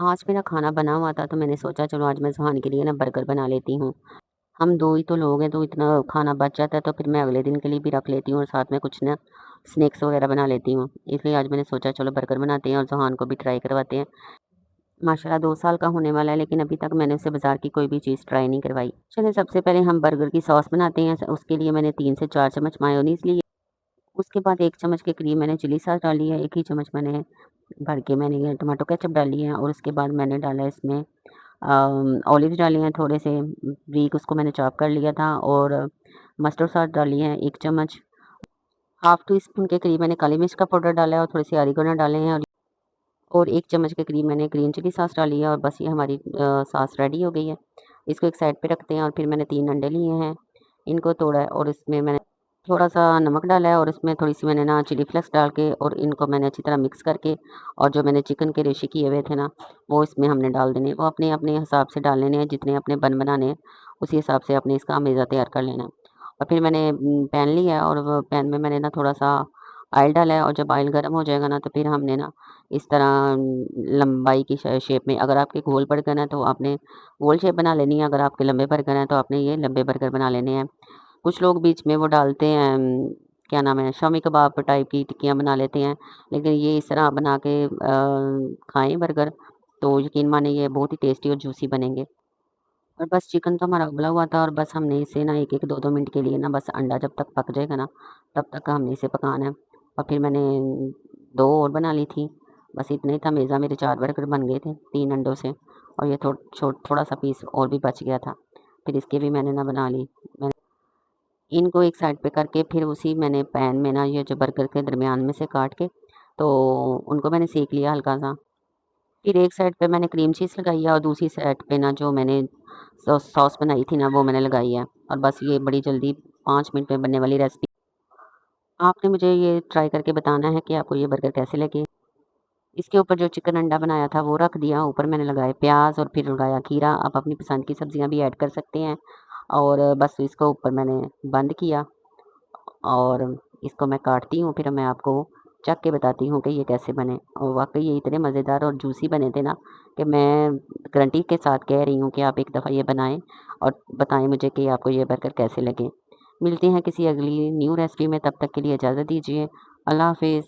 आज मेरा खाना बना हुआ था तो मैंने सोचा चलो आज मैं ज़ुहान के लिए ना बर्गर बना लेती हूँ। हम 2 ही तो लोग हैं तो इतना खाना बच जाता है तो फिर मैं अगले दिन के लिए भी रख लेती हूँ और साथ में कुछ ना स्नैक्स वग़ैरह बना लेती हूँ। इसलिए आज मैंने सोचा चलो बर्गर बनाते हैं और ज़ुहान को भी ट्राई करवाते हैं। माशाल्लाह 2 साल का होने वाला है लेकिन अभी तक मैंने उससे बाज़ार की कोई भी चीज़ ट्राई नहीं करवाई। चलिए सबसे पहले हम बर्गर की सॉस बनाते हैं। उसके लिए मैंने 3 से 4 चम्मच मायोनीज़ ली। उसके बाद 1 चम्मच के करीब मैंने चिली सॉस डाली है। 1 ही चम्मच मैंने भर के मैंने ये टोमेटो केचअप डाली है और उसके बाद मैंने डाला इसमें ऑलिव्स डाले हैं थोड़े से बारीक उसको मैंने चॉप कर लिया था और मस्टर्ड सॉस डाली है 1 चम्मच, हाफ़ टी स्पून के करीब मैंने काली मिर्च का पाउडर डाला है और थोड़े-से ऑरिगेनो डाले हैं और 1 चम्मच के करीब मैंने ग्रीन चिली सॉस डाली है और बस ये हमारी सॉस रेडी हो गई है। इसको एक साइड पे रखते हैं और फिर मैंने 3 अंडे लिए हैं, इनको तोड़ा है और इसमें मैंने थोड़ा-सा नमक डाला है और इसमें थोड़ी-सी मैंने ना चिली फ्लेक्स डाल के और इनको मैंने अच्छी तरह मिक्स करके और जो मैंने चिकन के रेशे किए हुए थे ना, वो इसमें हमने डाल देने हैं। वो अपने-अपने हिसाब से डाल लेने हैं, जितने अपने बन बनाने हैं, उसी हिसाब से अपने इसका हमेशा तैयार कर लेना है। और फिर मैंने पैन लिया और वो पैन में मैंने ना थोड़ा-सा ऑयल डाला है और जब ऑयल गर्म हो जाएगा ना, तो फिर हमने ना इस तरह लंबाई की शेप में अगर आपके गोल बर्गर हैं, तो आपने गोल शेप बना लेनी है, अगर आपके लंबे बर्गर हैं, तो आपने ये लंबे बर्गर बना लेने हैं। कुछ लोग बीच में वो डालते हैं क्या नाम है शामी कबाब टाइप की टिक्कियाँ बना लेते हैं। लेकिन ये इस तरह आप बना के खाएँ बर्गर तो यकीन मानिए ये बहुत ही टेस्टी और जूसी बनेंगे। और बस चिकन तो हमारा उबला हुआ था और बस हमने इसे ना 1-1 2-2 मिनट के लिए ना बस अंडा जब तक पक जाएगा ना तब तक हमने इसे पकाना है। और फिर मैंने 2 और बना ली थी। बस इतना ही था मेज़ा मेरे 4 बर्गर बन गए थे 3 अंडों से और ये थोड़ा-सा पीस और भी बच गया था। फिर इसके भी मैंने ना बना ली। इनको एक साइड पे करके फिर उसी मैंने पैन में ना ये जो बर्गर के दरमियान में से काट के तो उनको मैंने सेक लिया हल्का-सा। फिर एक साइड पे मैंने क्रीम चीज़ लगाई है और दूसरी साइड पे ना जो मैंने सॉस बनाई थी ना वो मैंने लगाई है। और बस ये बड़ी जल्दी 5 मिनट में बनने वाली रेसिपी। आपने मुझे ये ट्राई करके बताना है कि आपको ये बर्गर कैसे लगे। इसके ऊपर जो चिकन अंडा बनाया था वो रख दिया, ऊपर मैंने लगाए प्याज़ और फिर लगाया खीरा। आप अपनी पसंद की सब्जियाँ भी ऐड कर सकते हैं। और बस इसको ऊपर मैंने बंद किया और इसको मैं काटती हूँ, फिर मैं आपको चख के बताती हूँ कि ये कैसे बने। और वाक़ई ये इतने मज़ेदार और जूसी बने थे ना कि मैं गारंटी के साथ कह रही हूँ कि आप एक दफ़ा ये बनाएँ और बताएँ मुझे कि आपको ये बर्गर कैसे लगे। मिलते हैं किसी अगली न्यू रेसिपी में, तब तक के लिए इजाज़त दीजिए। अल्लाह हाफ़िज़।